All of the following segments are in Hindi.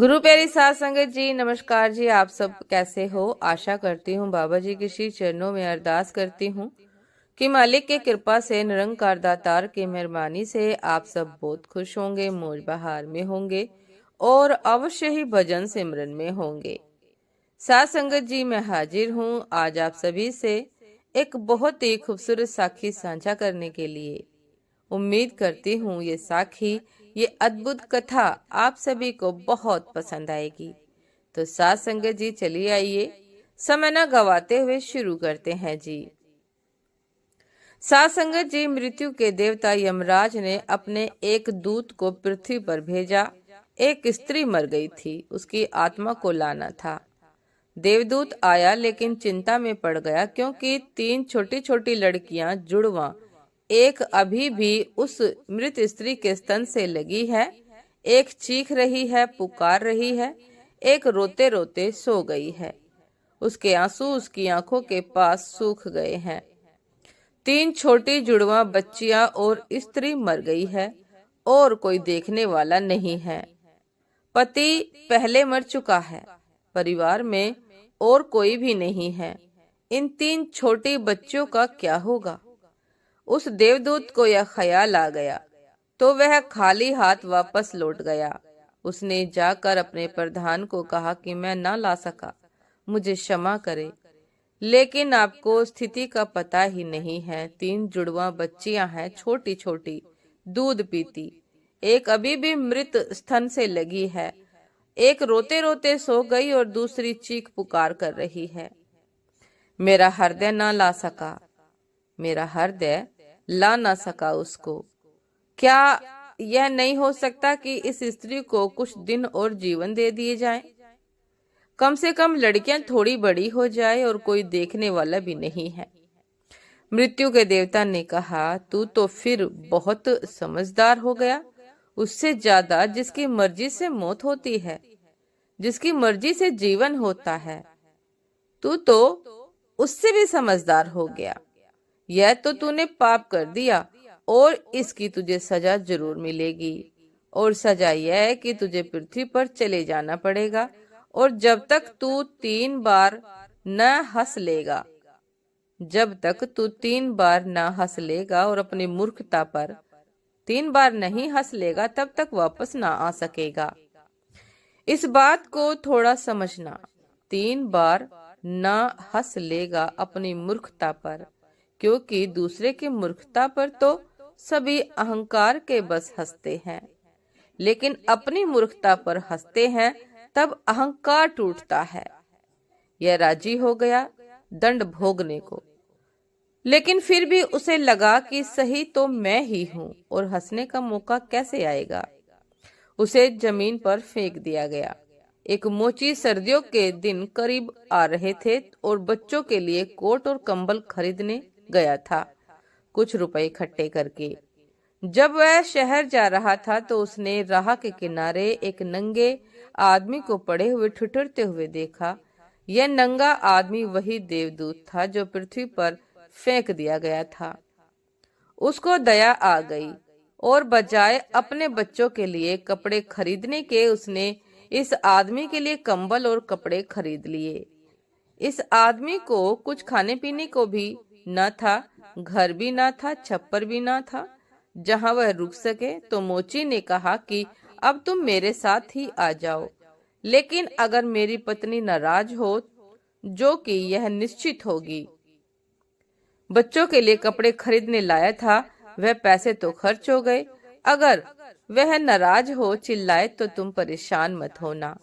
गुरु प्यारी साध संगत जी, नमस्कार जी। आप सब कैसे हो? आशा करती हूँ बाबा जी के श्री चरणों में अरदास करती हूँ कि मालिक के कृपा से, निरंकार दातार की मेहरबानी से आप सब बहुत खुश होंगे, मौज बहार में होंगे और अवश्य ही भजन सिमरन में होंगे। साध संगत जी, मैं हाजिर हूँ आज आप सभी से एक बहुत ही खूबसूरत साखी साझा करने के लिए। उम्मीद करती हूँ ये साखी, ये अद्भुत कथा आप सभी को बहुत पसंद आएगी। तो साथ संगत जी, चलिए आइए समय न गवाते हुए शुरू करते हैं जी। साथ संगत जी, मृत्यु के देवता यमराज ने अपने एक दूत को पृथ्वी पर भेजा। एक स्त्री मर गई थी, उसकी आत्मा को लाना था। देवदूत आया लेकिन चिंता में पड़ गया, क्योंकि 3 छोटी छोटी लड़कियां जुड़वा, एक अभी भी उस मृत स्त्री के स्तन से लगी है, एक चीख रही है, पुकार रही है, एक रोते रोते सो गई है। उसके आंसू उसकी आंखों के पास सूख गए हैं। 3 छोटी जुड़वा बच्चियां और स्त्री मर गई है और कोई देखने वाला नहीं है। पति पहले मर चुका है, परिवार में और कोई भी नहीं है। इन 3 छोटी बच्चियों का क्या होगा? उस देवदूत को यह ख्याल आ गया तो वह खाली हाथ वापस लौट गया। उसने जाकर अपने प्रधान को कहा कि मैं ना ला सका, मुझे क्षमा करे। लेकिन आपको स्थिति का पता ही नहीं है। 3 जुड़वा बच्चियां हैं, छोटी छोटी, दूध पीती। एक अभी भी मृत स्तन से लगी है, एक रोते रोते सो गई और दूसरी चीख पुकार कर रही है। मेरा हृदय ना ला सका, मेरा हृदय ला ना सका उसको। क्या यह नहीं हो सकता कि इस स्त्री को कुछ दिन और जीवन दे दिए जाएं? कम से कम लड़कियां थोड़ी बड़ी हो जाए और कोई देखने वाला भी नहीं है। मृत्यु के देवता ने कहा, तू तो फिर बहुत समझदार हो गया, उससे ज्यादा जिसकी मर्जी से मौत होती है, जिसकी मर्जी से जीवन होता है, तू तो उससे भी समझदार हो गया। यह तो तूने पाप कर दिया और इसकी तुझे सजा जरूर मिलेगी। और सजा यह है कि तुझे पृथ्वी पर चले जाना पड़ेगा, और जब तक तू 3 बार न हंस लेगा, जब तक तू 3 बार न हंस लेगा और अपनी मूर्खता पर 3 बार नहीं हंस लेगा, तब तक वापस ना आ सकेगा। इस बात को थोड़ा समझना। 3 बार न हंस लेगा अपनी मूर्खता पर, क्योंकि दूसरे की मूर्खता पर तो सभी अहंकार के बस हंसते हैं, लेकिन अपनी मूर्खता पर हंसते हैं तब अहंकार टूटता है। यह राजी हो गया दंड भोगने को, लेकिन फिर भी उसे लगा कि सही तो मैं ही हूँ और हंसने का मौका कैसे आएगा। उसे जमीन पर फेंक दिया गया। एक मोची सर्दियों के दिन करीब आ रहे थे और बच्चों के लिए कोट और कंबल खरीदने गया था, कुछ रुपए इकट्ठे करके। जब वह शहर जा रहा था तो उसने राह के किनारे एक नंगे आदमी को पड़े हुए ठिठुरते हुए देखा। यह नंगा आदमी वही देवदूत था जो पृथ्वी पर फेंक दिया गया था। उसको दया आ गई और बजाय अपने बच्चों के लिए कपड़े खरीदने के, उसने इस आदमी के लिए कंबल और कपड़े खरीद लिए। इस आदमी को कुछ खाने पीने को भी न था, घर भी न था, छप्पर भी न था जहां वह रुक सके। तो मोची ने कहा कि अब तुम मेरे साथ ही आ जाओ, लेकिन अगर मेरी पत्नी नाराज हो, जो कि यह निश्चित होगी। बच्चों के लिए कपड़े खरीदने लाया था, वह पैसे तो खर्च हो गए। अगर वह नाराज हो, चिल्लाए, तो तुम परेशान मत होना,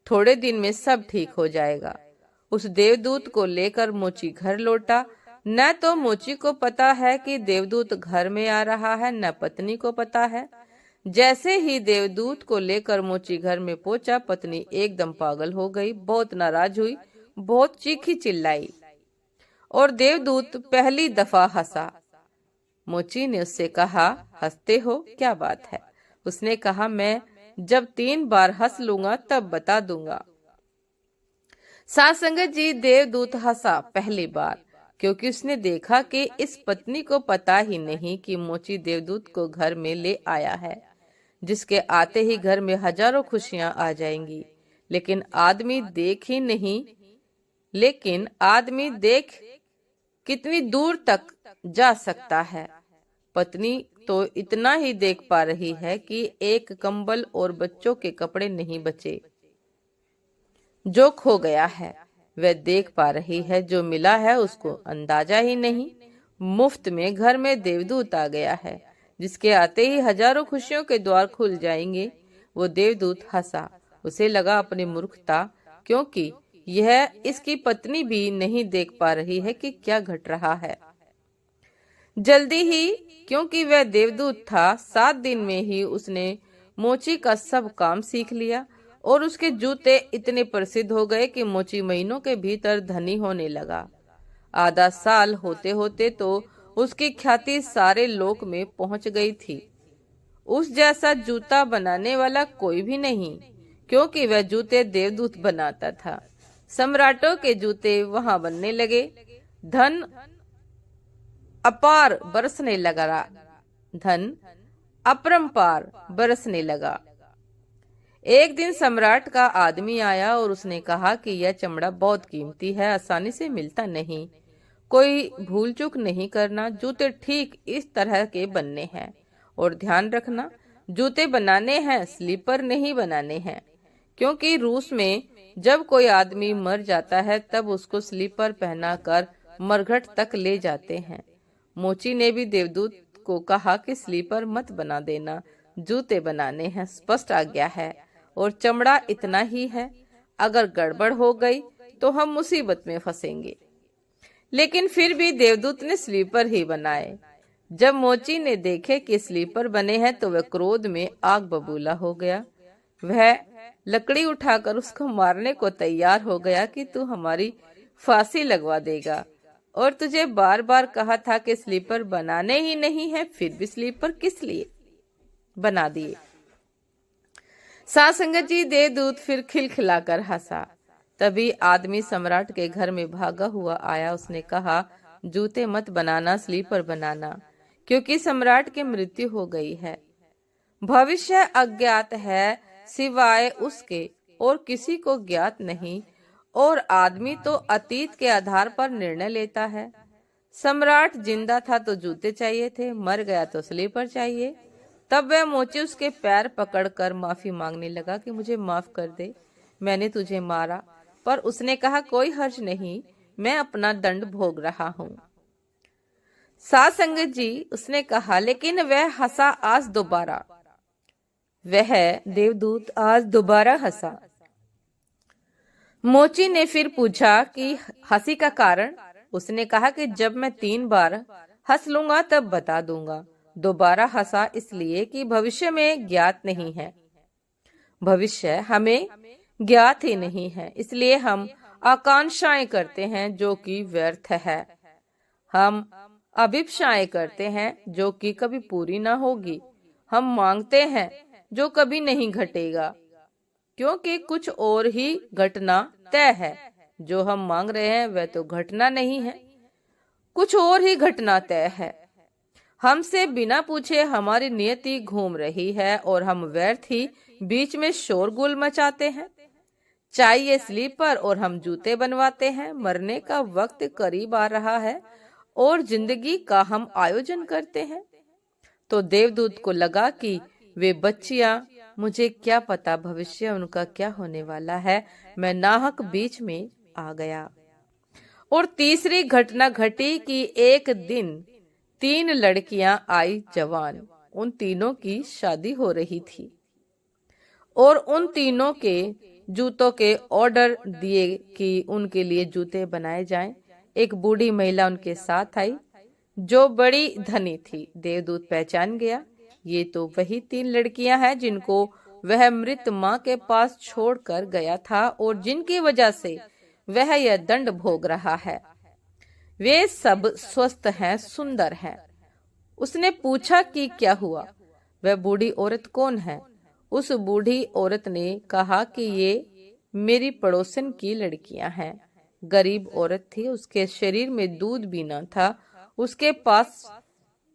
थोड़े दिन में सब ठीक हो जाएगा। उस देवदूत को लेकर मोची घर लौटा। न तो मोची को पता है कि देवदूत घर में आ रहा है, न पत्नी को पता है। जैसे ही देवदूत को लेकर मोची घर में पहुंचा, पत्नी एकदम पागल हो गई, बहुत नाराज हुई, बहुत चीखी चिल्लाई और देवदूत पहली दफा हंसा। मोची ने उससे कहा, हंसते हो, क्या बात है? उसने कहा, मैं जब 3 बार हंस लूंगा तब बता दूंगा। साथ संगत जी, देवदूत हंसा पहली बार, क्योंकि उसने देखा कि इस पत्नी को पता ही नहीं कि मोची देवदूत को घर में ले आया है। जिसके आते ही घर में हजारों खुशियां आ जाएंगी। लेकिन आदमी देख कितनी दूर तक जा सकता है। पत्नी तो इतना ही देख पा रही है कि एक कंबल और बच्चों के कपड़े नहीं बचे। जो खो गया है वह देख पा रही है, जो मिला है उसको अंदाजा ही नहीं। मुफ्त में घर में देवदूत आ गया है, जिसके आते ही हजारों खुशियों के द्वार खुल जाएंगे। वो देवदूत हंसा। उसे लगा अपनी मूर्खता, क्योंकि यह इसकी पत्नी भी नहीं देख पा रही है कि क्या घट रहा है। जल्दी ही, क्योंकि वह देवदूत था, 7 दिन में ही उसने मोची का सब काम सीख लिया और उसके जूते इतने प्रसिद्ध हो गए कि मोची महीनों के भीतर धनी होने लगा। आधा साल होते होते तो उसकी ख्याति सारे लोक में पहुंच गई थी। उस जैसा जूता बनाने वाला कोई भी नहीं, क्योंकि वह जूते देवदूत बनाता था। सम्राटों के जूते वहां बनने लगे। धन अपार बरसने लगा। धन अपरंपार बरसने लगा। एक दिन सम्राट का आदमी आया और उसने कहा कि यह चमड़ा बहुत कीमती है, आसानी से मिलता नहीं। कोई भूल चूक नहीं करना, जूते ठीक इस तरह के बनने हैं। और ध्यान रखना, जूते बनाने हैं, स्लीपर नहीं बनाने हैं। क्योंकि रूस में जब कोई आदमी मर जाता है तब उसको स्लीपर पहनाकर मरघट तक ले जाते हैं। मोची ने भी देवदूत को कहा कि स्लीपर मत बना देना, जूते बनाने हैं, स्पष्ट आज्ञा है। और चमड़ा इतना ही है, अगर गड़बड़ हो गई तो हम मुसीबत में फंसेंगे। लेकिन फिर भी देवदूत ने स्लीपर ही बनाए। जब मोची ने देखे कि स्लीपर बने हैं तो वह क्रोध में आग बबूला हो गया। वह लकड़ी उठाकर उसको मारने को तैयार हो गया कि तू हमारी फांसी लगवा देगा, और तुझे बार बार कहा था कि स्लीपर बनाने ही नहीं है, फिर भी स्लीपर किस लिए बना दिए। सासंगत जी, देवदूत फिर खिलखिलाकर हंसा। तभी आदमी सम्राट के घर में भागा हुआ आया। उसने कहा, जूते मत बनाना, स्लीपर बनाना, क्योंकि सम्राट की मृत्यु हो गई है। भविष्य अज्ञात है, सिवाय उसके और किसी को ज्ञात नहीं, और आदमी तो अतीत के आधार पर निर्णय लेता है। सम्राट जिंदा था तो जूते चाहिए थे, मर गया तो स्लीपर चाहिए। तब वह मोची उसके पैर पकड़कर माफी मांगने लगा कि मुझे माफ कर दे, मैंने तुझे मारा। पर उसने कहा, कोई हर्ज नहीं, मैं अपना दंड भोग रहा हूँ। सासंगत जी, उसने कहा, लेकिन वह हंसा आज दोबारा। वह देवदूत आज दोबारा हंसा। मोची ने फिर पूछा कि हंसी का कारण। उसने कहा कि जब मैं 3 बार हंस लूंगा तब बता दूंगा। दोबारा हंसा इसलिए कि भविष्य में ज्ञात नहीं है। भविष्य हमें ज्ञात ही नहीं है, इसलिए हम आकांक्षाएं करते हैं जो कि व्यर्थ है। हम अभिप्साएं करते हैं जो कि कभी पूरी ना होगी। हम मांगते हैं जो कभी नहीं घटेगा, क्योंकि कुछ और ही घटना तय है। जो हम मांग रहे हैं वह तो घटना नहीं है, कुछ और ही घटना तय है। हमसे बिना पूछे हमारी नियति घूम रही है और हम व्यर्थ ही बीच में शोरगुल मचाते हैं। चाहिए स्लीपर और हम जूते बनवाते हैं। मरने का वक्त करीब आ रहा है और जिंदगी का हम आयोजन करते हैं। तो देवदूत को लगा कि वे बच्चियां, मुझे क्या पता भविष्य उनका क्या होने वाला है। मैं नाहक बीच में आ गया। और तीसरी घटना घटी कि एक दिन 3 लड़कियां आई जवान। उन तीनों की शादी हो रही थी और उन तीनों के जूतों के ऑर्डर दिए कि उनके लिए जूते बनाए जाएं। एक बूढ़ी महिला उनके साथ आई जो बड़ी धनी थी। देवदूत पहचान गया, ये तो वही 3 लड़कियां हैं जिनको वह मृत माँ के पास छोड़कर गया था और जिनकी वजह से वह यह दंड भोग रहा है। वे सब स्वस्थ हैं, सुंदर हैं। उसने पूछा कि क्या हुआ, वह बूढ़ी औरत कौन है। उस बूढ़ी औरत ने कहा कि ये मेरी पड़ोसन की लड़कियां हैं। गरीब औरत थी, उसके शरीर में दूध भी न था, उसके पास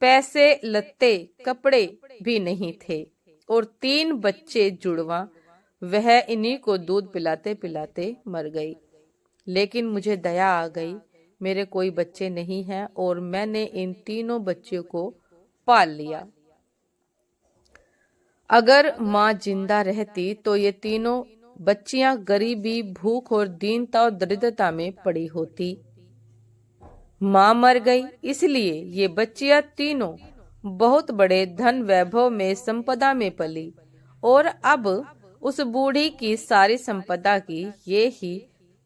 पैसे लत्ते कपड़े भी नहीं थे और 3 बच्चे जुड़वा, वह इन्हीं को दूध पिलाते पिलाते मर गई। लेकिन मुझे दया आ गई, मेरे कोई बच्चे नहीं हैं और मैंने इन तीनों बच्चों को पाल लिया। अगर माँ जिंदा रहती तो ये तीनों बच्चियां गरीबी, भूख और दीनता और दरिद्रता में पड़ी होती। माँ मर गई, इसलिए ये बच्चियां तीनों बहुत बड़े धन वैभव में, संपदा में पली और अब उस बूढ़ी की सारी संपदा की ये ही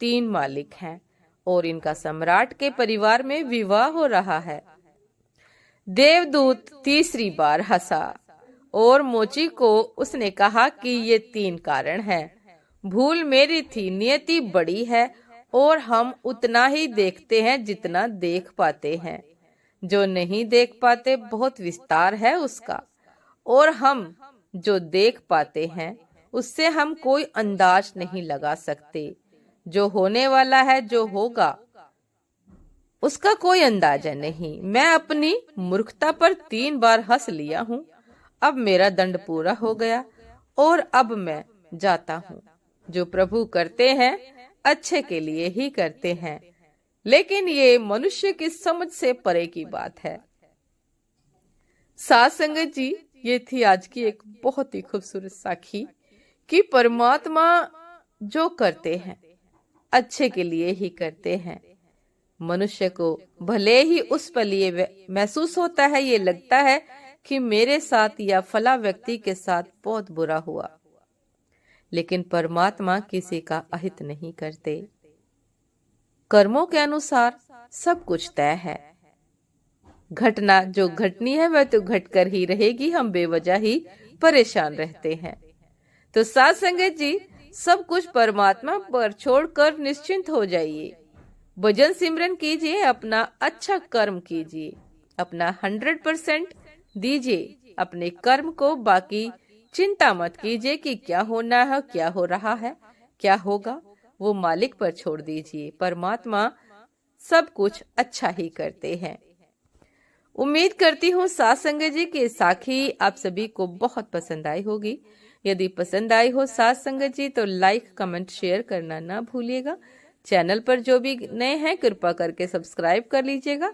3 मालिक हैं और इनका सम्राट के परिवार में विवाह हो रहा है। देवदूत तीसरी बार हंसा और मोची को उसने कहा कि ये 3 कारण हैं। भूल मेरी थी, नियति बड़ी है और हम उतना ही देखते हैं जितना देख पाते हैं। जो नहीं देख पाते बहुत विस्तार है उसका, और हम जो देख पाते हैं उससे हम कोई अंदाज नहीं लगा सकते। जो होने वाला है, जो होगा, उसका कोई अंदाजा नहीं। मैं अपनी मूर्खता पर 3 बार हंस लिया हूँ। अब मेरा दंड पूरा हो गया और अब मैं जाता हूँ। जो प्रभु करते हैं अच्छे के लिए ही करते हैं, लेकिन ये मनुष्य की समझ से परे की बात है। साथ संगत जी, ये थी आज की एक बहुत ही खूबसूरत साखी कि परमात्मा जो करते हैं अच्छे के लिए ही करते हैं। मनुष्य को भले ही उस पल ये महसूस होता है, ये लगता है कि मेरे साथ या फला व्यक्ति के साथ बहुत बुरा हुआ, लेकिन परमात्मा किसी का अहित नहीं करते। कर्मों के अनुसार सब कुछ तय है। घटना जो घटनी है वह तो घटकर ही रहेगी, हम बेवजह ही परेशान रहते हैं। तो साथ संगत जी, सब कुछ परमात्मा पर छोड़कर निश्चिंत हो जाइए। भजन सिमरन कीजिए, अपना अच्छा कर्म कीजिए, अपना 100% दीजिए अपने कर्म को। बाकी चिंता मत कीजिए कि क्या होना है, क्या हो रहा है, क्या होगा, वो मालिक पर छोड़ दीजिए। परमात्मा सब कुछ अच्छा ही करते हैं। उम्मीद करती हूँ साथ संगत जी की साखी आप सभी को बहुत पसंद आई होगी। यदि पसंद आई हो साथ संगत जी तो लाइक, कमेंट, शेयर करना ना भूलिएगा। चैनल पर जो भी नए हैं कृपा करके सब्सक्राइब कर लीजिएगा,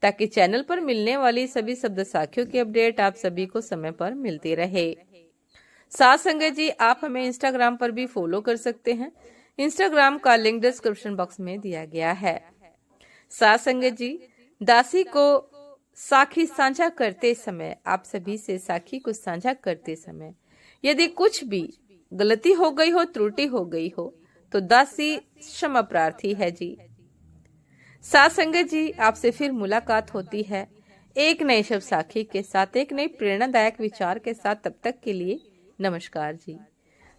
ताकि चैनल पर मिलने वाली सभी शब्द साखियों की अपडेट आप सभी को समय पर मिलती रहे। साथ संगत जी, आप हमें इंस्टाग्राम पर भी फॉलो कर सकते हैं। इंस्टाग्राम का लिंक डिस्क्रिप्शन बॉक्स में दिया गया है। साथ संगत जी, दासी को साखी साझा करते समय, आप सभी से साखी को साझा करते समय यदि कुछ भी गलती हो गई हो, त्रुटि हो गई हो, तो दासी क्षमा प्रार्थी है जी। साथ संगत जी, आपसे फिर मुलाकात होती है एक नए शब्द साखी के साथ, एक नई प्रेरणादायक विचार के साथ। तब तक के लिए नमस्कार जी।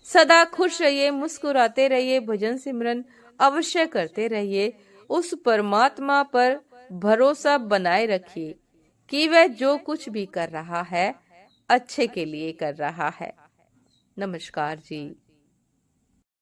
सदा खुश रहिए, मुस्कुराते रहिए, भजन सिमरन अवश्य करते रहिए। उस परमात्मा पर भरोसा बनाए रखिए कि वह जो कुछ भी कर रहा है अच्छे के लिए कर रहा है। नमस्कार जी।